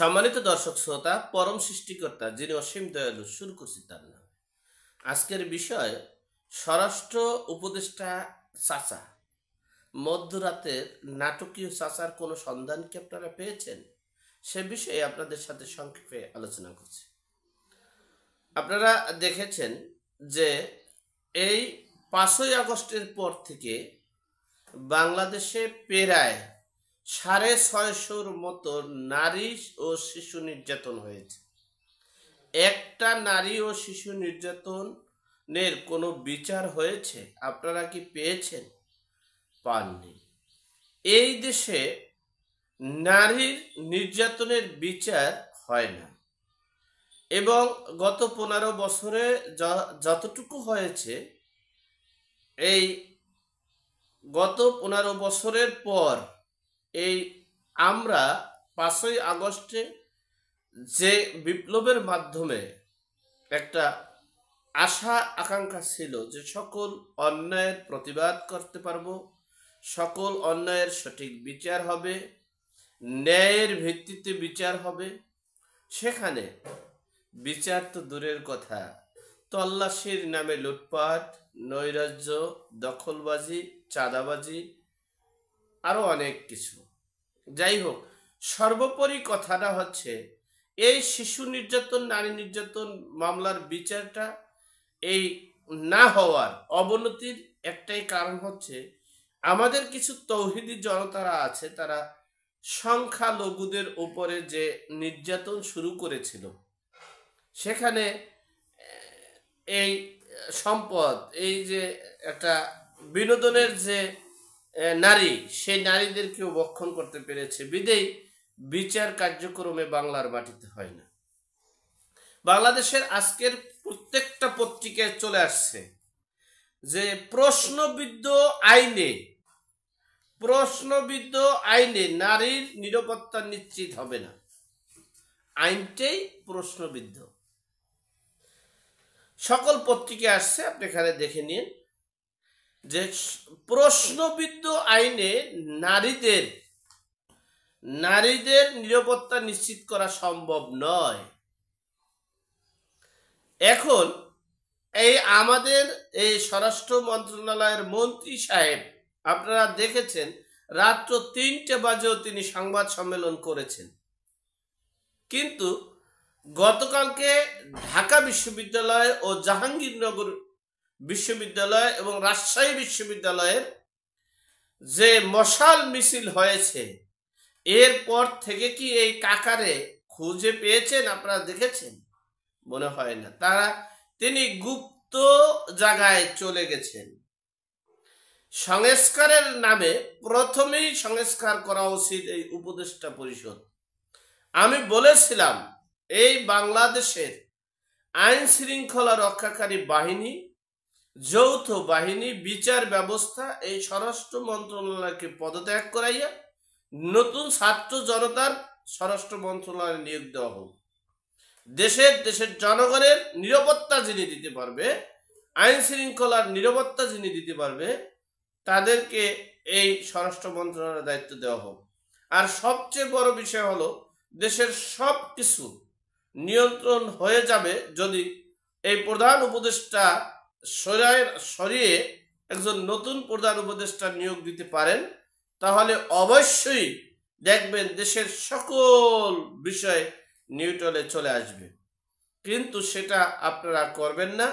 সম্মানিত দর্শক শ্রোতা, পরম সৃষ্টিকর্তা যিনি অসীম দয়ালু, শুরু করছি তার নাম। আজকের বিষয় স্বরাষ্ট্র উপদেষ্টা চাচা। মধ্যরাতের নাটকীয় চাচার কোনো সন্ধান কি আপনারা পেয়েছেন? সে বিষয়ে আপনাদের সাথে সংক্ষেপে আলোচনা করছি। আপনারা দেখেছেন যে এই 5ই আগস্টের পর থেকে বাংলাদেশে প্রায় 650-র মতো নারী ও শিশু নির্যাতন হয়েছে। একটা নারী ও শিশু নির্যাতনের কোনো বিচার হয়েছে? আপনারা কি পেয়েছেন? পাননি। এই দেশে নারীর নির্যাতনের বিচার হয় না, এবং গত 15 বছরে যতটুকু হয়েছে, এই গত 15 বছরের পর এই আমরা 5ই আগস্টে যে বিপ্লবের মাধ্যমে একটা আশা আকাঙ্ক্ষা ছিল যে সকল অন্যায়ের প্রতিবাদ করতে পারবো, সকল অন্যায়ের সঠিক বিচার হবে, ন্যায়ের ভিত্তিতে বিচার হবে, সেখানে বিচার তো দূরের কথা, তল্লাশির নামে লুটপাট, নৈরাজ্য, দখলবাজি, চাঁদাবাজি, আরো অনেক কিছু। যাই হোক, সর্বোপরি কথাটা হচ্ছে এই শিশু নির্যাতন, নারী নির্যাতন মামলার বিচারটা এই না হওয়ার অবনতির একটাই কারণ হচ্ছে আমাদের কিছু তৌহিদি জনতারা আছে, তারা সংখ্যালঘুদের উপরে যে নির্যাতন শুরু করেছিল, সেখানে এই সম্পদ, এই যে একটা বিনোদনের যে নারী, সেই নারীদেরকেও বক্ষণ করতে পেরেছে বিদেই বিচার কার্যক্রমে বাংলার মাটিতে হয় না। বাংলাদেশের আজকের প্রত্যেকটা পত্রিকায় চলে আসছে যে প্রশ্নবিদ্ধ আইনে নারীর নিরাপত্তা নিশ্চিত হবে না, আইনটাই প্রশ্নবিদ্ধ। সকল পত্রিকায় আসছে, আপনি এখানে দেখে নিন যে প্রশ্নবিদ্ধ আইনে নারীদের নিরাপত্তা নিশ্চিত করা সম্ভব নয়। এখন এই আমাদের এই স্বরাষ্ট্র মন্ত্রণালয়ের মন্ত্রী সাহেব, আপনারা দেখেছেন রাত্র 3টে বাজেও তিনি সংবাদ সম্মেলন করেছেন, কিন্তু গতকালকে ঢাকা বিশ্ববিদ্যালয় ও জাহাঙ্গীরনগর বিশ্ববিদ্যালয় এবং রাজশাহী বিশ্ববিদ্যালয়ের যে মশাল মিছিল হয়েছে, এরপর থেকে কি এই কাকারে খুঁজে পেয়েছেন? আপনারা দেখেছেন? মনে হয় না। তিনি গুপ্ত জায়গায় চলে গেছেন। সংস্কারের নামে প্রথমেই সংস্কার করা উচিত এই উপদেষ্টা পরিষদ। আমি বলেছিলাম এই বাংলাদেশের আইন শৃঙ্খলা রক্ষাকারী বাহিনী, যৌথ বাহিনী, বিচার ব্যবস্থা, এই স্বরাষ্ট্র মন্ত্রণালয়কে পদত্যাগ করাইয়া নতুন ছাত্র জনতার স্বরাষ্ট্র মন্ত্রণালয়ে নিয়োগ দেওয়া হোক। দেশের জনগণের নিরাপত্তা যিনি দিতে পারবে, আইন শৃঙ্খলার নিরাপত্তা যিনি দিতে পারবে, তাদেরকে এই স্বরাষ্ট্র মন্ত্রণালয়ের দায়িত্ব দেওয়া হোক। আর সবচেয়ে বড় বিষয় হলো, দেশের সব কিছু নিয়ন্ত্রণ হয়ে যাবে যদি এই প্রধান উপদেষ্টা সরিয়ে একজন নতুন প্রধান উপদেষ্টা নিয়োগ দিতে পারেন, তাহলে অবশ্যই দেখবেন দেশের সকল বিষয় নিউট্রালে চলে আসবে। কিন্তু সেটা আপনারা করবেন না,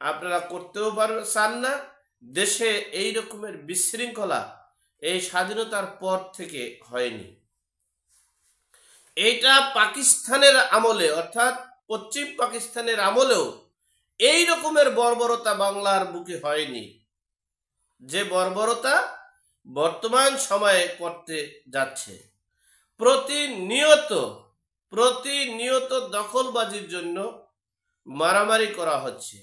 আপনারা করতেও চান না। দেশে এই রকমের বিশৃঙ্খলা এই স্বাধীনতার পর থেকে হয়নি। এইটা পাকিস্তানের আমলে, অর্থাৎ পশ্চিম পাকিস্তানের আমলেও এই রকমের বর্বরতা বাংলার বুকে হয়নি, যে বর্বরতা বর্তমান সময়ে করতে যাচ্ছে। প্রতিনিয়ত দখলবাজির জন্য মারামারি করা হচ্ছে,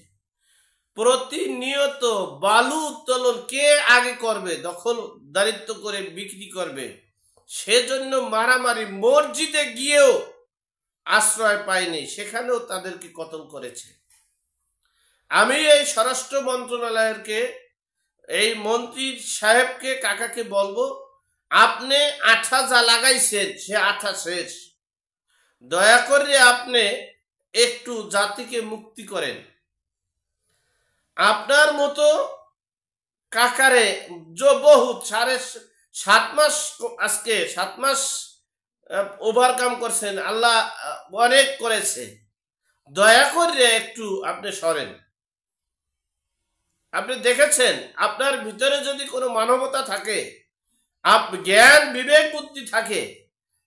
প্রতিনিয়ত বালু উত্তোলন কে আগে করবে, দখলদারিত্ব করে বিক্রি করবে, সেজন্য মারামারি। মসজিদে গিয়েও আশ্রয় পায়নি, সেখানেও তাদেরকে কতল করেছে। আমি এই স্বরাষ্ট্র মন্ত্রণালয়কে, এই মন্ত্রী সাহেবকে, কাকাকে বলবো, আপনি আঠা যা লাগাইছেন সে আঠা শেষ। দয়া করে আপনি একটু জাতিকে মুক্তি করেন। আপনার মতো কাকারে বহুত 7.5 মাস, আজকে 7 মাস ওভারকাম করছেন, আল্লাহ অনেক করেছে। দয়া করে একটু আপনি সরেন। আপনি দেখেছেন, আপনার ভিতরে যদি কোনো মানবতা থাকে, জ্ঞান বিবেক বুদ্ধি থাকে,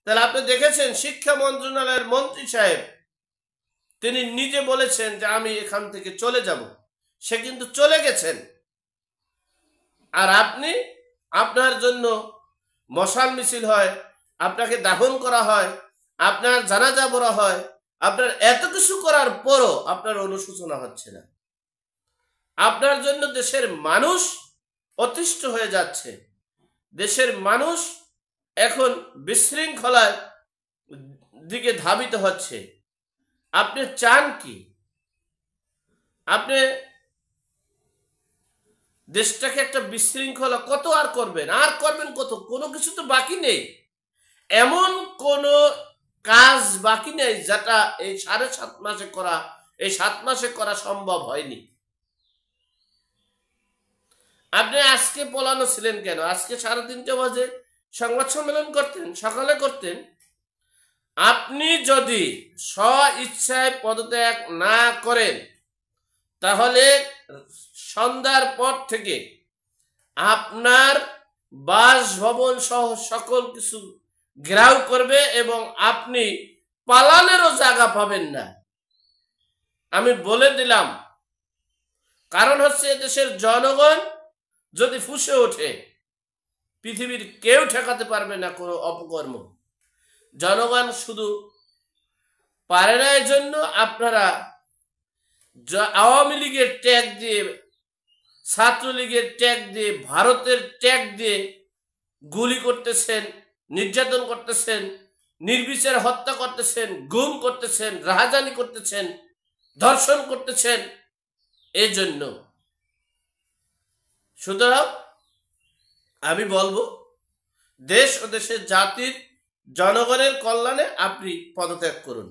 তাহলে আপনি দেখেছেন শিক্ষা মন্ত্রণালয়ের মন্ত্রী সাহেব তিনি নিজে বলেছেন যে আমি এখান থেকে চলে যাব। সে কিন্তু চলে গেছেন। আর আপনি, আপনার জন্য মশাল মিছিল হয়, আপনাকে দাফন করা হয়, আপনার জানাজা পড়া হয়, আপনার এত কিছু করার পরও আপনার অনুশোচনা হচ্ছে না। আপনার জন্য দেশের মানুষ অতিষ্ঠ হয়ে যাচ্ছে। দেশের মানুষ এখন বিশৃঙ্খলার দিকে ধাবিত হচ্ছে। আপনি চান কি? আপনি দেশটাকে একটা বিশৃঙ্খলা কত আর করবেন? আর করবেন কত? কোনো কিছু তো বাকি নেই। এমন কোনো কাজ বাকি নেই যেটা এই 7.5 মাসে করা, এই 7 মাসে করা সম্ভব হয়নি। আপনি আজকে পলানো ছিলেন কেন? আজকে 3:30 বাজে সংবাদ সম্মেলন করতেন, সকালে করতেন। আপনি যদি স্ব ইচ্ছায় পদত্যাগ না করেন, তাহলে সন্ধ্যার পর থেকে আপনার বাসভবন সহ সকল কিছু ঘেরাও করবে এবং আপনি পালানেরও জায়গা পাবেন না। আমি বলে দিলাম। কারণ হচ্ছে, দেশের জনগণ যদি ফুঁসে ওঠে, পৃথিবীর কেউ ঠেকাতে পারবে না কোনো অপকর্ম। জনগণ শুধু পারে না, এই জন্য আপনারা আওয়ামী লীগের ট্যাগ দিয়ে, ছাত্রলীগের ট্যাগ দিয়ে, ভারতের ট্যাগ দিয়ে গুলি করতেছেন, নির্যাতন করতেছেন, নির্বিচারে হত্যা করতেছেন, গুম করতেছেন, রাহাজানি করতেছেন, ধর্ষণ করতেছেন। এই জন্য সুতরাং আমি বলবো, দেশ ও দেশের জাতির জনগণের কল্যাণে আপনি পদত্যাগ করুন।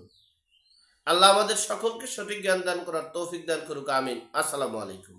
আল্লাহ আমাদের সকলকে সঠিক জ্ঞান দান করার তৌফিক দান করুক। আমিন। আসসালামু আলাইকুম।